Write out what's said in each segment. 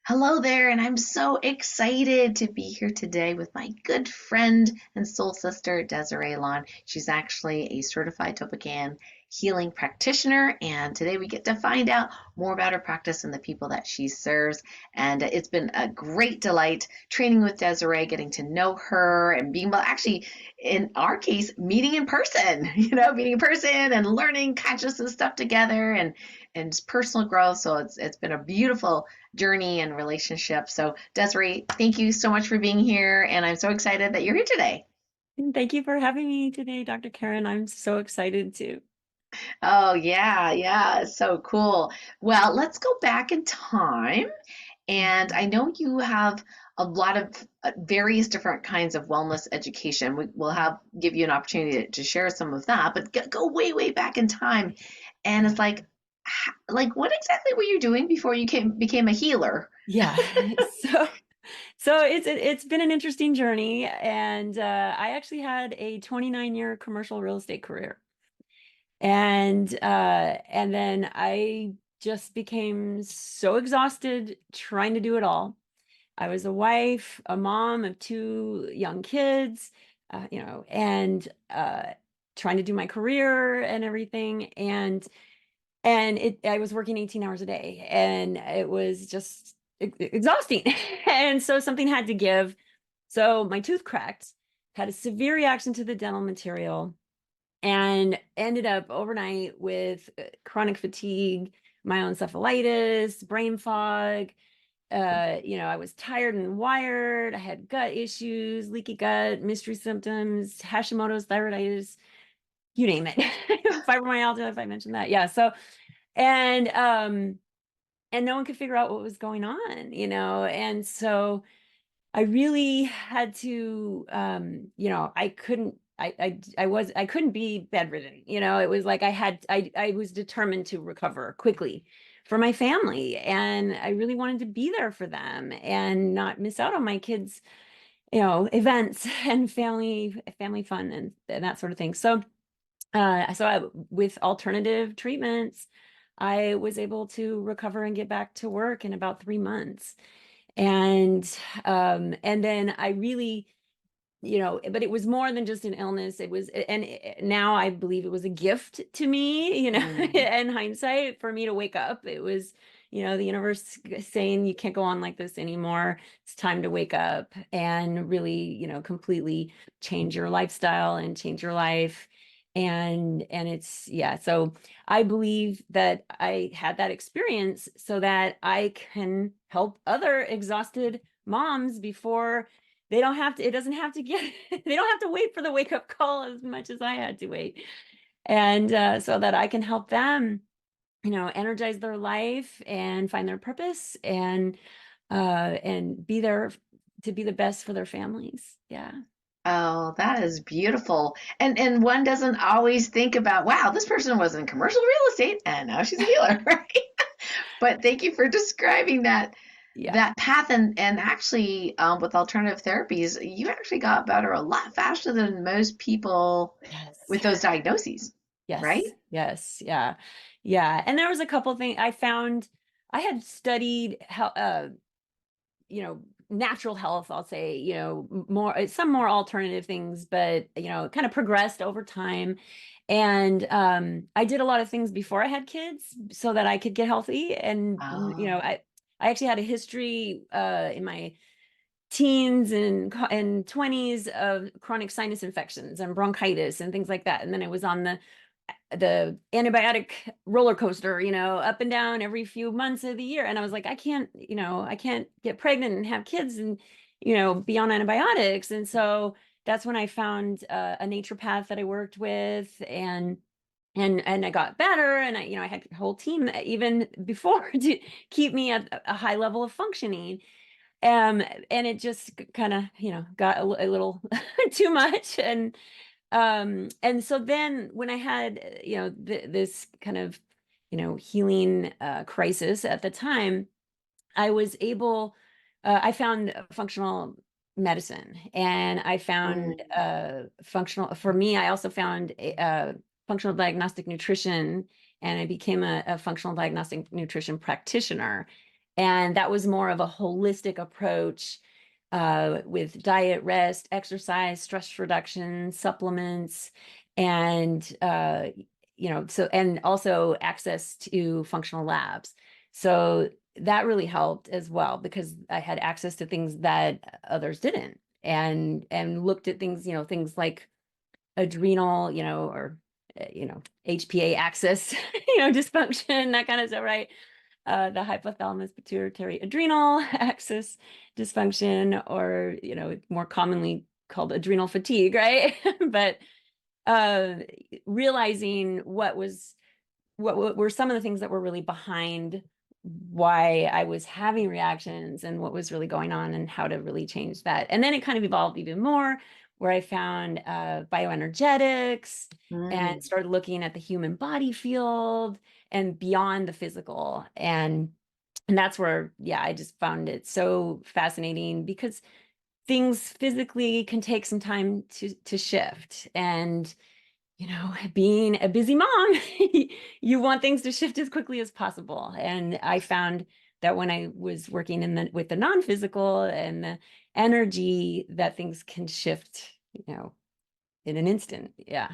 Hello there, and I'm so excited to be here today with my good friend and soul sister, Desiree Lawn. She's actually a certified TOPAKAN healing practitioner, and today we get to find out more about her practice and the people that she serves. And it's been a great delight training with Desiree, getting to know her, and being, well, actually, in our case, meeting in person, meeting in person and learning consciousness stuff together and just personal growth. So it's been a beautiful journey and relationship. So, Desiree, thank you so much for being here. And I'm so excited that you're here today. And thank you for having me today, Dr. Karen. I'm so excited too. Oh, yeah, yeah. So cool. Well, let's go back in time. And I know you have a lot of various different kinds of wellness education. We'll give you an opportunity to share some of that, but go way, way back in time. And Yeah. it's like what exactly were you doing before you became a healer? Yeah. So it's been an interesting journey, and I actually had a 29-year commercial real estate career. And then I just became so exhausted trying to do it all. I was a wife, a mom of two young kids, and trying to do my career and everything. And I was working 18 hours a day, and it was just exhausting. And so something had to give. So my tooth cracked, had a severe reaction to the dental material, and ended up overnight with chronic fatigue, myoencephalitis, brain fog. I was tired and wired. I had gut issues, leaky gut, mystery symptoms, Hashimoto's, thyroiditis, you name it. Fibromyalgia, if I mentioned that. Yeah. So, and and no one could figure out what was going on, and so I really had to, I couldn't be bedridden. It was like I was determined to recover quickly for my family, and I really wanted to be there for them and not miss out on my kids, events and family fun and that sort of thing. With alternative treatments, I was able to recover and get back to work in about 3 months. And then I really, but it was more than just an illness. Now I believe it was a gift to me, Mm. in hindsight, for me to wake up. It was, the universe saying you can't go on like this anymore. It's time to wake up and really, completely change your lifestyle and change your life. And it's, yeah. So I believe that I had that experience so that I can help other exhausted moms before they don't have to, it doesn't have to get, they don't have to wait for the wake up call as much as I had to wait. And so that I can help them, energize their life and find their purpose, and be there to be the best for their families. Yeah. Oh, that is beautiful. And one doesn't always think about, wow, this person was in commercial real estate and now she's a healer, right? But thank you for describing Yeah. that path and actually with alternative therapies, you actually got better a lot faster than most people Yes. with those diagnoses, right? Yes. Yes. Yeah. Yeah. And there was a couple things I found. I had studied how, you know, natural health, I'll say, some more alternative things, but, kind of progressed over time. And I did a lot of things before I had kids so that I could get healthy. And, Oh, I actually had a history in my teens and 20s of chronic sinus infections and bronchitis and things like that. And then I was on the antibiotic roller coaster, up and down every few months of the year. And I was like, I can't get pregnant and have kids and, be on antibiotics. And so that's when I found a naturopath that I worked with, and I got better, and I had a whole team even before to keep me at a high level of functioning. And it just kind of, got a little too much. And so then when I had, this kind of, healing crisis at the time, I was able, I found functional medicine, and I found mm. for me, I also found functional diagnostic nutrition, and I became a functional diagnostic nutrition practitioner. And that was more of a holistic approach with diet, rest, exercise, stress reduction, supplements, and so and also access to functional labs. So that really helped as well because I had access to things that others didn't, and looked at things, things like adrenal, or HPA axis, dysfunction, that kind of stuff, right? The hypothalamus pituitary adrenal axis dysfunction, or more commonly called adrenal fatigue, right? But uh, realizing what were some of the things that were really behind why I was having reactions and what was really going on and how to really change that. And then it kind of evolved even more, where I found bioenergetics and Mm. started looking at the human body field and beyond the physical. And that's where, yeah, I just found it so fascinating because things physically can take some time to shift. And being a busy mom, you want things to shift as quickly as possible. And I found that when I was working with the non-physical and the energy, that things can shift, in an instant. Yeah.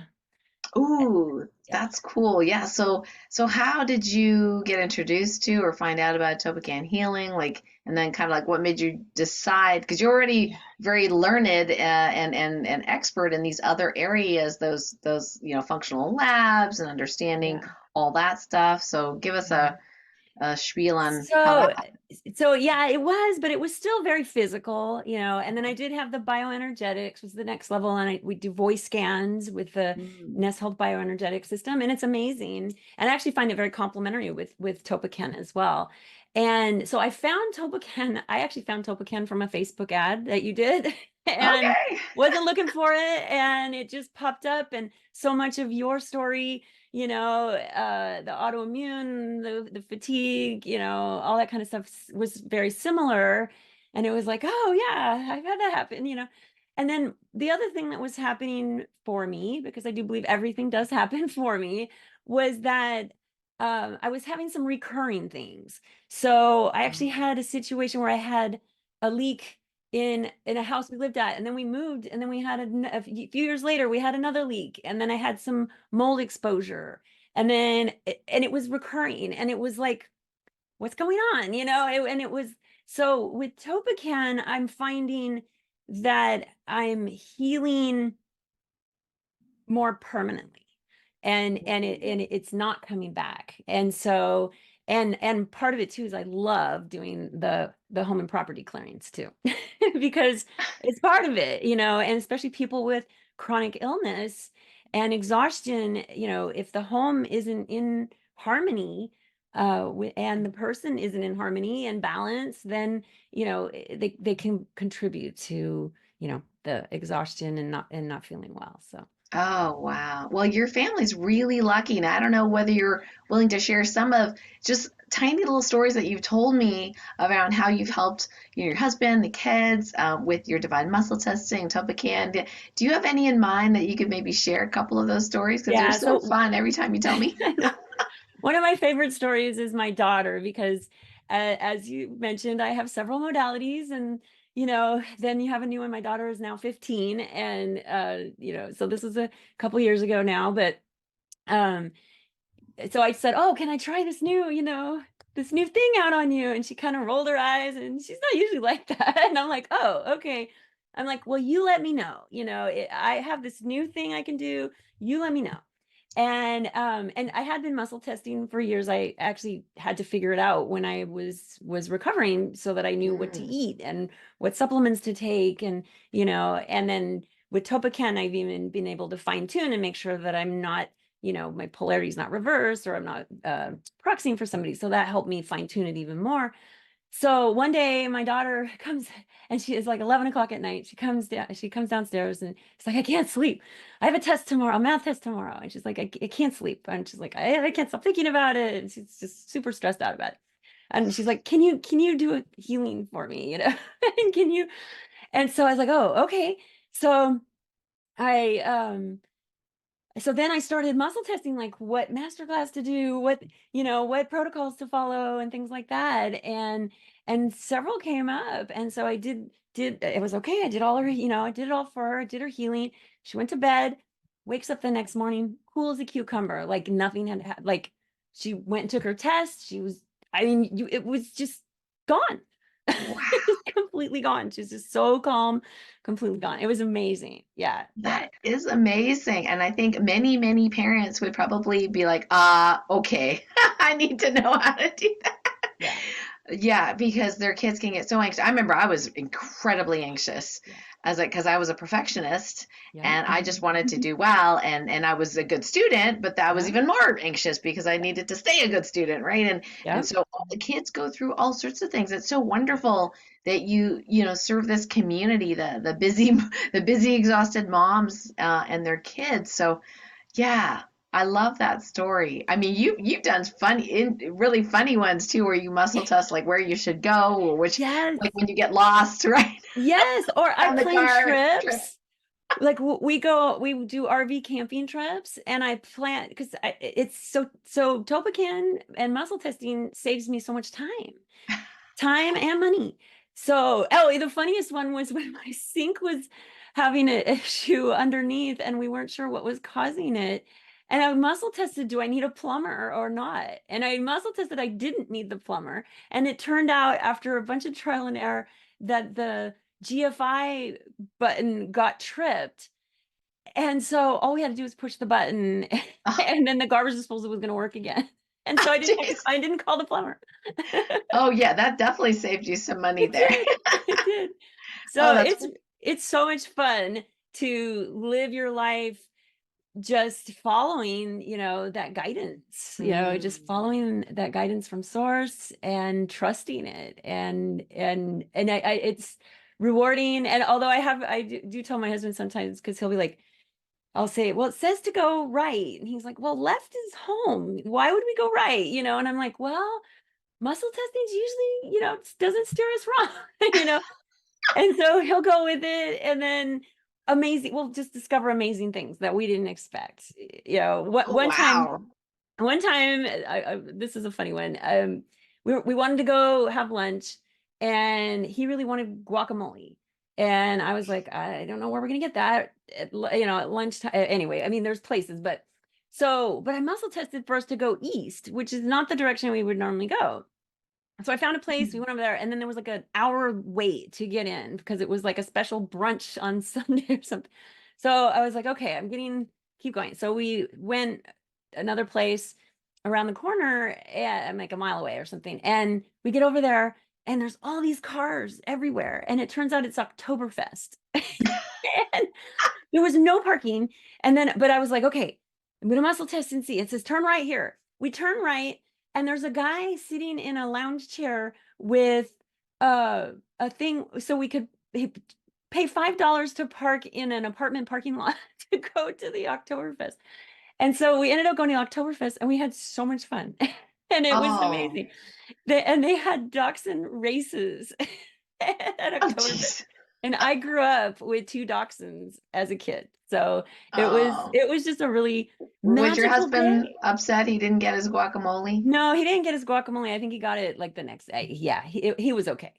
Ooh, Yeah. that's cool. Yeah. So how did you get introduced to or find out about Topican healing? Like, and then kind of like what made you decide? Because you're already Yeah. very learned and expert in these other areas, those functional labs and understanding Yeah. all that stuff. So give us Yeah. a spiel on how that So, happened. so yeah, it was, but it was still very physical, and then I did have the bioenergetics was the next level. And we do voice scans with the Mm. Nest Health bioenergetic system. And it's amazing. And I actually find it very complementary with Topacan as well. And so I actually found Topacan from a Facebook ad that you did and Okay. wasn't looking for it. And it just popped up. And so much of your story, the autoimmune, the fatigue, all that kind of stuff was very similar. And it was like, oh yeah, I've had that happen. And then the other thing that was happening for me, because I do believe everything does happen for me, was that I was having some recurring things. So I actually had a situation where I had a leak in a house we lived at, and then we moved, and then we had a few years later we had another leak, and then I had some mold exposure, and it was recurring, and it was like, what's going on, and it was, so with Topacan I'm finding that I'm healing more permanently, and it's not coming back. And so, and part of it too is I love doing the home and property clearings too because it's part of it, and especially people with chronic illness and exhaustion, if the home isn't in harmony and the person isn't in harmony and balance, then they can contribute to the exhaustion and not feeling well. So Oh, wow. Well, your family's really lucky. And I don't know whether you're willing to share some of just tiny little stories that you've told me around how you've helped your husband, the kids, with your divine muscle testing, Topican. Do you have any in mind that you could maybe share a couple of those stories? Because they're yeah, so so fun every time you tell me. I know. One of my favorite stories is my daughter because, as you mentioned, I have several modalities, and then you have a new one. My daughter is now 15, and so this was a couple years ago now, but um, so I said, "Oh, can I try this new thing out on you?" And she kind of rolled her eyes, and she's not usually like that. And I'm like, "Oh, okay." I'm like, "Well, you let me know. I have this new thing I can do. You let me know." And I had been muscle testing for years. I actually had to figure it out when I was recovering so that I knew what to Mm. eat and what supplements to take, and then with Topacan, I've even been able to fine tune and make sure that I'm not, my polarity is not reversed, or I'm not proxying for somebody. So that helped me fine tune it even more. So one day my daughter comes, and she is like 11 o'clock at night. She comes downstairs, and she's like, "I can't sleep. I have a test tomorrow, a math test tomorrow." And she's like, I can't sleep. And she's like, I can't stop thinking about it. And she's just super stressed out about it. And she's like, can you do a healing for me? And can you? And so I was like, oh, okay. So I so then I started muscle testing, like what masterclass to do, what protocols to follow and things like that. And several came up. And so I did it was okay. I did all her, I did it all for her. I did her healing. She went to bed, wakes up the next morning, cool as a cucumber, like nothing like she went and took her test. It was just gone. Wow. Just completely gone. She was just so calm, completely gone. It was amazing. Yeah. Yeah. That is amazing. And I think many, many parents would probably be like, okay, I need to know how to do that. Yeah. Yeah, because their kids can get so anxious. I remember I was incredibly anxious Yeah. as because I was a perfectionist Yeah. and I just wanted to do well and I was a good student, but I was Yeah. even more anxious because I needed to stay a good student, right? And Yeah. so all the kids go through all sorts of things. It's so wonderful that you serve this community, the busy the busy exhausted moms and their kids. So yeah, I love that story. I mean, you've done really funny ones too, where you muscle test like where you should go or which, Yes. like when you get lost, right? Yes. Or I On the plan car trip. trips. Like we do RV camping trips, and I plan because it's so Topacan and muscle testing saves me so much time and money. So, oh, the funniest one was when my sink was having an issue underneath and we weren't sure what was causing it. And I muscle tested, do I need a plumber or not? And I muscle tested, I didn't need the plumber. And it turned out after a bunch of trial and error that the GFI button got tripped. And so all we had to do was push the button Oh, and then the garbage disposal was going to work again. And so jeez. I didn't call the plumber. Oh yeah, that definitely saved you some money It there. did. It did. Oh, So that's it's so much fun to live your life just following, that guidance, just mm. following that guidance from source and trusting it. And it's rewarding. And although I do tell my husband sometimes, because he'll be like, I'll say, well, it says to go right. And he's like, well, left is home. Why would we go right? And I'm like, well, muscle testing's usually, doesn't steer us wrong, And so he'll go with it, and then we'll just discover amazing things that we didn't expect. What Oh wow. one time, this is a funny one. We wanted to go have lunch, and he really wanted guacamole. And I was like, I don't know where we're gonna get that at lunchtime. Anyway, I mean, there's places, but I muscle tested for us to go east, which is not the direction we would normally go. So I found a place, we went over there, and then there was like an hour wait to get in because it was like a special brunch on Sunday or something. So I was like, okay, keep going. So we went another place around the corner, and like a mile away or something. And we get over there, and there's all these cars everywhere. And it turns out it's Oktoberfest. And there was no parking. But I was like, okay, I'm gonna muscle test and see. It says turn right here. We turn right, and there's a guy sitting in a lounge chair with a thing, so we could pay $5 to park in an apartment parking lot to go to the Oktoberfest. And so we ended up going to Oktoberfest, and we had so much fun. And it was Oh. amazing. They had dachshund races at Oh Oktoberfest. jeez. And I grew up with two dachshunds as a kid. So it was Oh. it was just a really Was your magical husband day. upset he didn't get his guacamole? No, he didn't get his guacamole. I think he got it like the next day. Yeah, he was okay.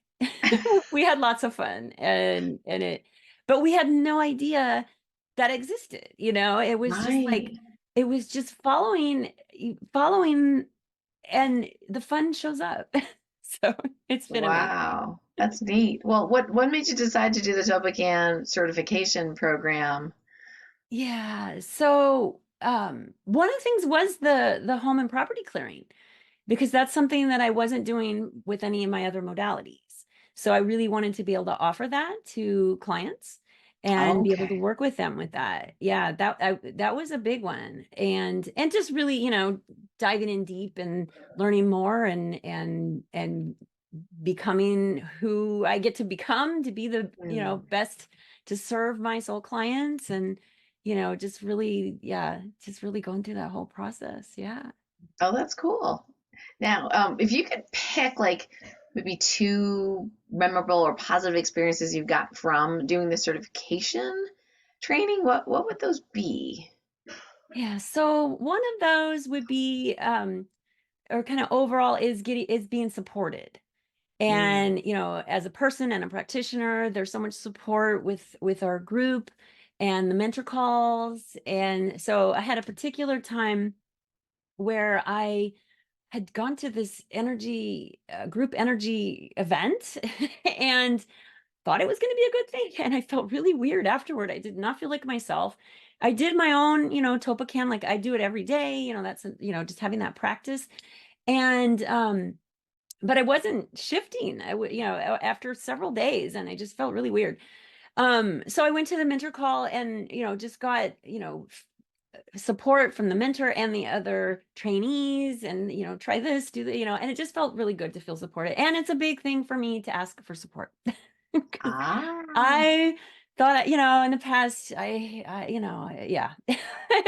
We had lots of fun, but we had no idea that existed. It was just like Right. it was just following, and the fun shows up. So it's been amazing. Wow. That's neat. Well, what made you decide to do the Topacan certification program? Yeah. So one of the things was the home and property clearing, because that's something that I wasn't doing with any of my other modalities. So I really wanted to be able to offer that to clients and be able to Okay. work with them with that. Yeah, that was a big one. And just really, diving in deep and learning more and becoming who I get to become to be the, Mm. best to serve my soul clients, and just really, yeah, just really going through that whole process. Yeah. Oh, that's cool. Now, if you could pick like maybe two memorable or positive experiences you've got from doing the certification training, what would those be? Yeah. So one of those would be, or kind of overall is being supported. Mm. And, as a person and a practitioner, there's so much support with our group and the mentor calls. And so I had a particular time where I had gone to this group energy event and thought it was going to be a good thing. And I felt really weird afterward. I did not feel like myself. I did my own, TOPAKAN, like I do it every day, that's, just having that practice. And, but I wasn't shifting. After several days, and I just felt really weird. So I went to the mentor call and, just got, support from the mentor and the other trainees and, try this, do that, and it just felt really good to feel supported. And it's a big thing for me to ask for support. 'Cause Ah. I thought, in the past, yeah,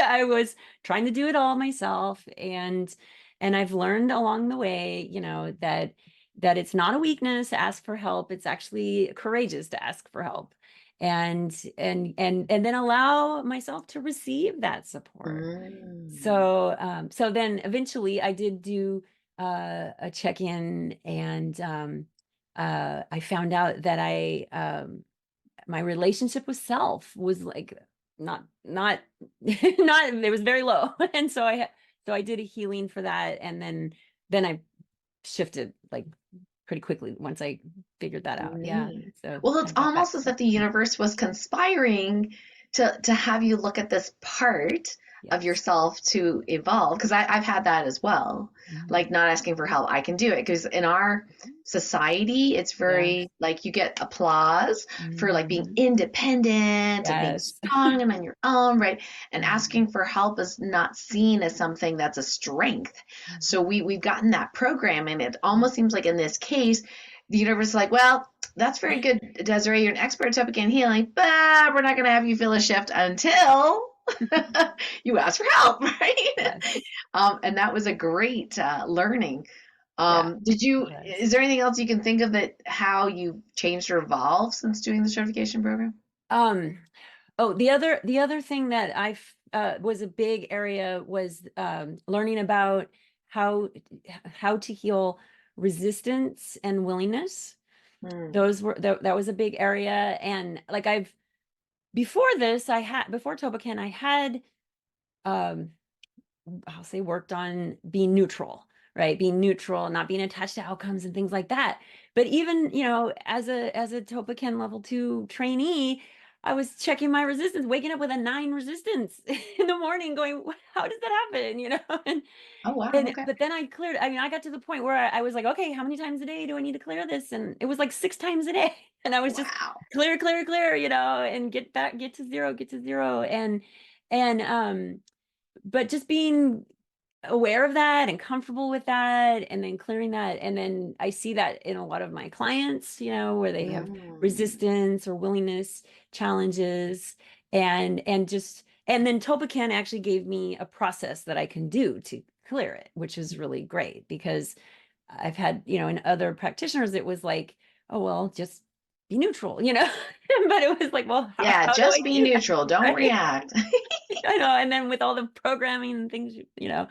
I was trying to do it all myself, and I've learned along the way, that it's not a weakness to ask for help. It's actually courageous to ask for help, and then allow myself to receive that support. Mm. So then eventually I did do a check-in, and I found out that my relationship with self was like not not it was very low. And so I did a healing for that, and then I shifted like pretty quickly once I figured that out. Yeah. Neat. So Well, I it's got back. almost as if the universe was conspiring to have you look at this part of Yes. yourself to evolve. Because I've had that as well, like Mhm. not asking for help. I can do it. Because in our society, it's Yes. very like you get applause for like being Mhm. independent and being Yes. strong and on your own, right? And Mhm. asking for help is not seen as something that's a strength. So Mhm. we've gotten that program, and it Mhm. almost seems like in this case, the universe is like, well, that's very good, Desiree. You're an expert at topic healing, but we're not going to have you feel a shift until you ask for help, right? Yes. And that was a great learning. Yeah, Did it you? was. Is there anything else you can think of that how you changed or evolved since doing the certification program? Um, oh, the other thing that was a big area was learning about how how to heal resistance and willingness. Hmm. That was a big area. And like before this, before Tobacan, I had um I'll say worked on being neutral, right? Being neutral, not being attached to outcomes and things like that. But even, as a Topacan level 2 trainee, I was checking my resistance, waking up with a 9 resistance in the morning going, How does that happen?" And Oh wow. and Okay. but then I got to the point where I was like, "Okay, how many times a day do I need to clear this?" And it was like 6 times a day. And I was just Wow. clear, clear, clear, and get to zero, get to zero. And but just being aware of that and comfortable with that, and then clearing that, and then I see that in a lot of my clients, where they have Mm. resistance or willingness challenges, and then Topacan actually gave me a process that I can do to clear it, which is really great because I've had, in other practitioners, it was like, oh, well, just be neutral, but it was like, well, Yeah. how do I Just be do that? neutral. Don't Right? react. I know, and then with all the programming and things, Yeah.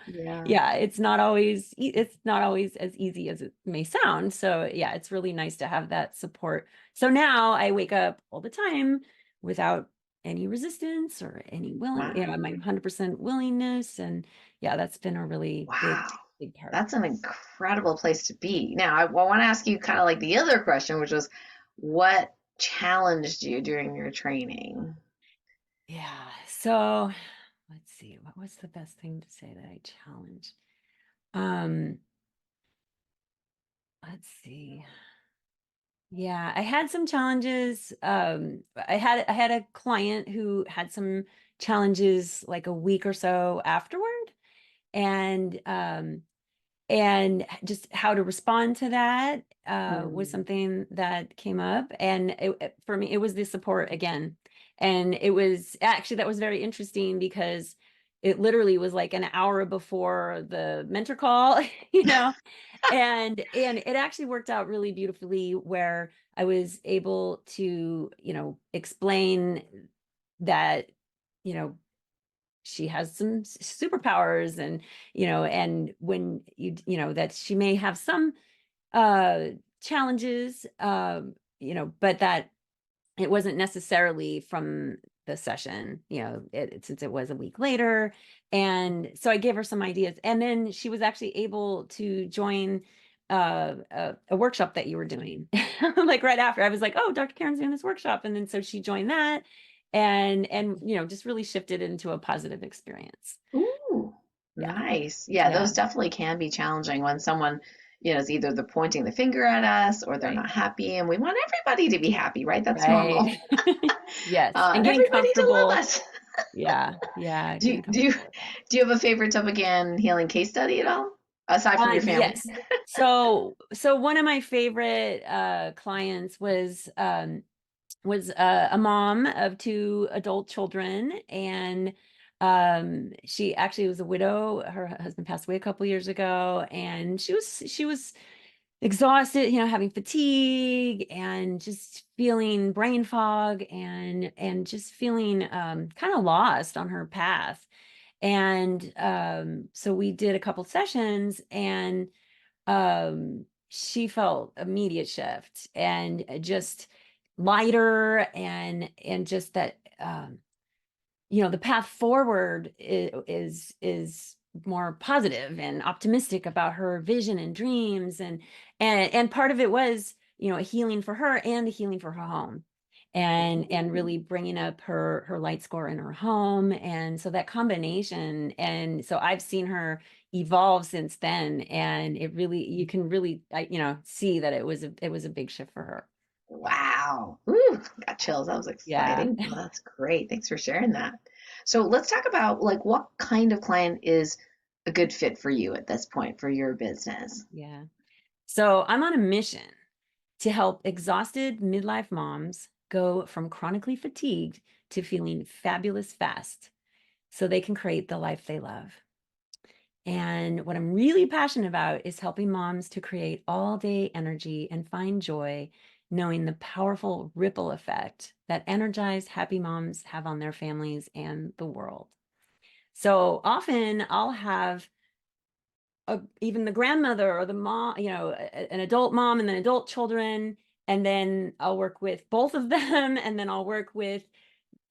yeah, it's not always as easy as it may sound. So yeah, it's really nice to have that support. So now I wake up all the time without any resistance or any my Wow. 100% willingness, and yeah, that's been a really big, Wow. big part. That's an incredible place to be. Now, I want to ask you kind of like the other question, which was what challenged you during your training? Yeah. So let's see, what was the best thing to say that I challenged? Um, let's see. Yeah, I had some challenges. I had a client who had some challenges like a week or so afterward, and just how to respond to that was Hmm. something that came up. And for me, it was the support again. And it was actually, that was very interesting because it literally was like an hour before the mentor call, you know, and it actually worked out really beautifully where I was able to, explain that, you know, she has some superpowers, and and when that she may have some uh challenges, but that it wasn't necessarily from the session, since it was a week later. And so I gave her some ideas. And then she was actually able to join a workshop that you were doing. Like right after, I was like, oh, Dr. Karen's doing this workshop. And then so she joined that, and just really shifted into a positive experience. Ooh, Yeah. nice. Yeah, Yeah. those definitely can be challenging when someone, is either they're pointing the finger at us or they're Right. not happy, and we want everybody to be happy, right? That's normal. Right. Yes. And getting Everybody to love comfortable. us. Yeah. Yeah. Do you, Getting do you comfortable with that. do you have a favorite Topican healing case study at all, aside from your family? Yes. So one of my favorite clients was a mom of two adult children, and she actually was a widow. Her husband passed away a couple years ago, and she was exhausted, having fatigue and just feeling brain fog, and just feeling kind of lost on her path. And so we did a couple sessions, and she felt immediate shift, and just lighter, and just that the path forward is more positive and optimistic about her vision and dreams. And part of it was a healing for her and a healing for her home, and really bringing up her light score in her home. And so that combination, and so I've seen her evolve since then, and you can really see that it was a big shift for her. Wow. Ooh, got chills. That was Yeah. exciting. Well, that's great. Thanks for sharing that. So let's talk about like what kind of client is a good fit for you at this point for your business. Yeah. So I'm on a mission to help exhausted midlife moms go from chronically fatigued to feeling fabulous fast so they can create the life they love. And what I'm really passionate about is helping moms to create all day energy and find joy, knowing the powerful ripple effect that energized, happy moms have on their families and the world. So often I'll have even the grandmother or the mom, an adult mom and then adult children. And then I'll work with both of them. And then I'll work with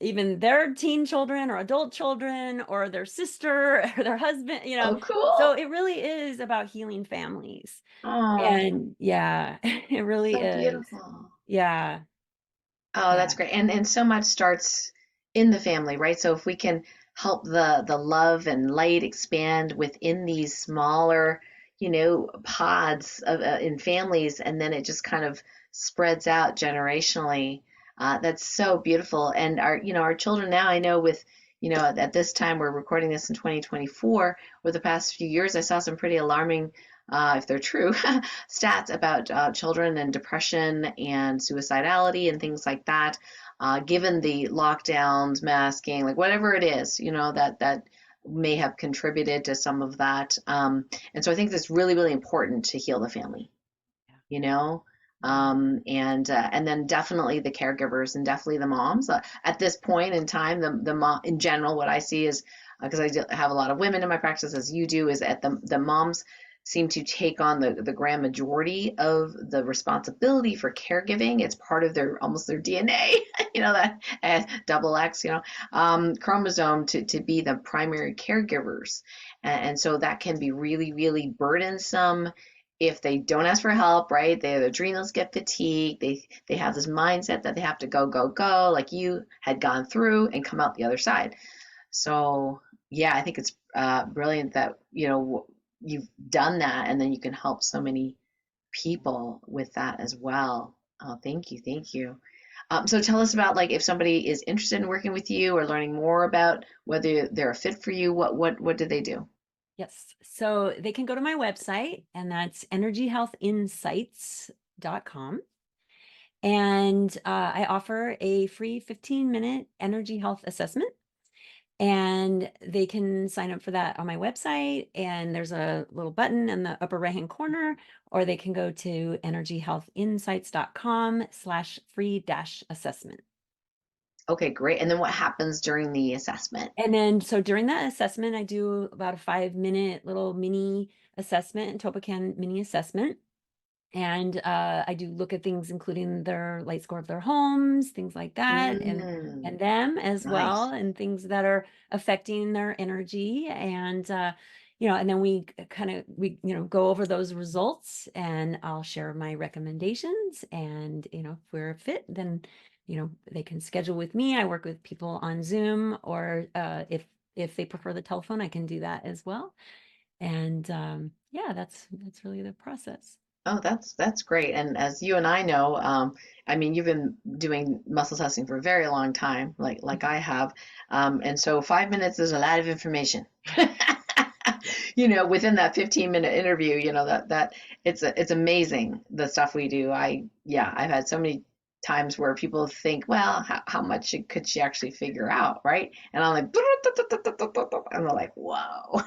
even their teen children or adult children or their sister or their husband. Oh, cool. So it really is about healing families. Oh, And yeah, it really so is. beautiful. Yeah. Oh, Yeah. that's great. And so much starts in the family, right? So if we can help the love and light expand within these smaller, pods in families, and then it just kind of spreads out generationally. That's so beautiful. And our children now, I know with, at this time we're recording this in 2024, over the past few years, I saw some pretty alarming, if they're true, stats about children and depression and suicidality and things like that. Given the lockdowns, masking, like whatever it is, that may have contributed to some of that. And so I think it's really, really important to heal the family, you know. Yeah. And then definitely the caregivers and definitely the moms. At this point in time, the mom in general, what I see is because have a lot of women in my practice, as you do, is at the moms seem to take on the grand majority of the responsibility for caregiving. It's part of their almost their DNA, that double X, chromosome to be the primary caregivers. And so that can be really, really burdensome if they don't ask for help, right? Their adrenals get fatigued. They have this mindset that they have to go, go, go, like you had gone through and come out the other side. So yeah, I think it's brilliant that you've done that, and then you can help so many people with that as well. Oh, thank you, thank you. So tell us about like if somebody is interested in working with you or learning more about whether they're a fit for you. What do they do? Yes. So they can go to my website, and that's energyhealthinsights.com. And I offer a free 15-minute energy health assessment. And they can sign up for that on my website. And there's a little button in the upper right-hand corner, or they can go to energyhealthinsights.com/free-assessment. Okay, great. And then what happens during the assessment? And then, so during that assessment, I do about a 5-minute little mini assessment, TOPAKAN mini assessment. And I do look at things, including their light score of their homes, things like that, Mm, and them as well, nice. and things that are affecting their energy. And and then we kind of go over those results, and I'll share my recommendations. And if we're a fit, then they can schedule with me. I work with people on Zoom, or if they prefer the telephone, I can do that as well. And yeah, that's really the process. Oh, that's great. And as you and I know, I mean, you've been doing muscle testing for a very long time, like I have. And so 5 minutes is a lot of information. Within that 15-minute interview, that it's amazing the stuff we do. I've had so many times where people think, well, how much could she actually figure out, right? And I'm like, and they're like, whoa.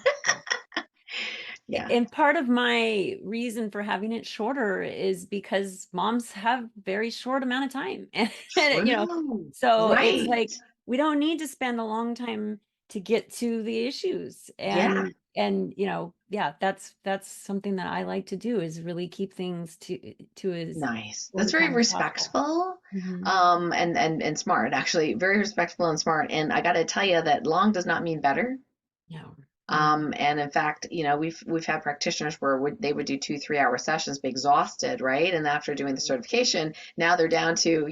Yeah. And part of my reason for having it shorter is because moms have very short amount of time. And True. so it's Right. like we don't need to spend a long time to get to the issues. Yeah. And yeah, that's something that I like to do, is really keep things to as Nice. short That's a very time as possible. respectful, Mhm. and smart, actually. Very respectful and smart. And I got to tell you that long does not mean better. No, no. And in fact, we've had practitioners where they would do 2, 3 hour sessions, be exhausted, right? And after doing the certification, now they're down to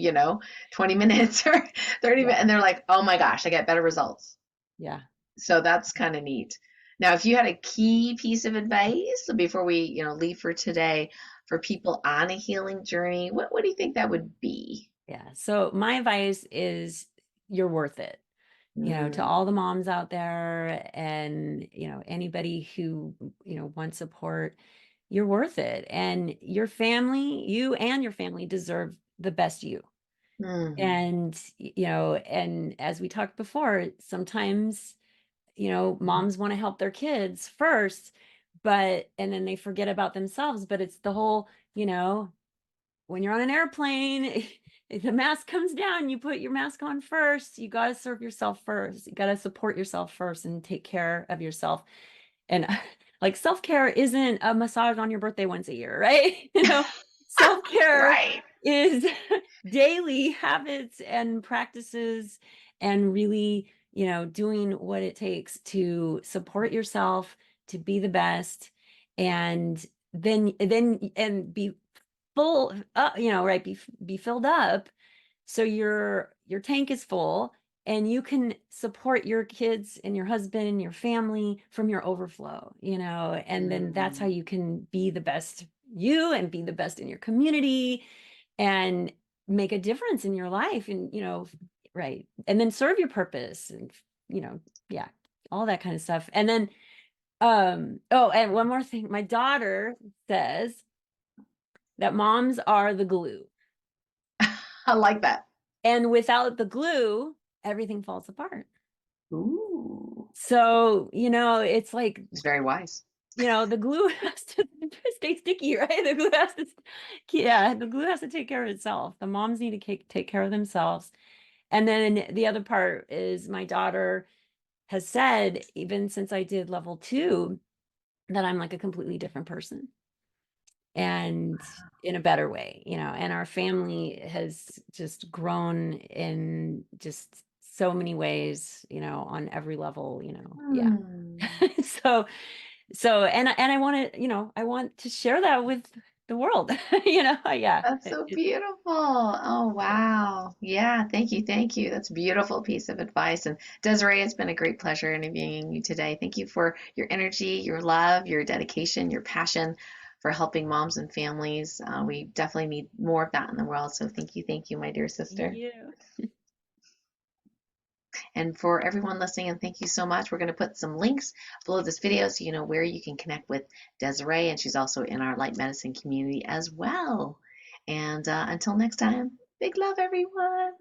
20 minutes or 30 Yeah, minutes, and they're like, oh my gosh, I get better results. yeah. So that's kind of neat. Now, if you had a key piece of advice before we, leave for today for people on a healing journey, what do you think that would be? Yeah. So my advice is, you're worth it. To Mm, all the moms out there, and anybody who wants support, you're worth it. And you and your family deserve the best you. mm, And and as we talked before, sometimes moms want to help their kids first, and then they forget about themselves. But it's the whole, when you're on an airplane, if the mask comes down, you put your mask on first. You got to serve yourself first. You got to support yourself first and take care of yourself. And like, self-care isn't a massage on your birthday once a year, right? Self-care right. is daily habits and practices, and really, doing what it takes to support yourself, to be the best, and and be full, right, be filled up, so your tank is full, and you can support your kids and your husband and your family from your overflow, and then that's how Mm, you can be the best you, and be the best in your community, and make a difference in your life, and right, and then serve your purpose, and you know yeah, all that kind of stuff. And then oh, and one more thing, my daughter says that moms are the glue. I like that. And without the glue, everything falls apart. Ooh, So, it's like, it's very wise. the glue has to stay sticky, right? The glue has to, yeah, the glue has to take care of itself. The moms need to take care of themselves. And then the other part is, my daughter has said, even since I did level 2, that I'm like a completely different person, and in a better way, and our family has just grown in just so many ways, on every level, yeah. Hmm. so and I want to, I want to share that with the world. Yeah. That's so beautiful. Oh, wow. Yeah, thank you. Thank you. That's a beautiful piece of advice. And Desiree, it's been a great pleasure interviewing you today. Thank you for your energy, your love, your dedication, your passion for helping moms and families. We definitely need more of that in the world. So thank you, my dear Thank sister. you. And for everyone listening, and thank you so much. We're going to put some links below this video so you know where you can connect with Desiree, and she's also in our light medicine community as well. And until next time, big love, everyone.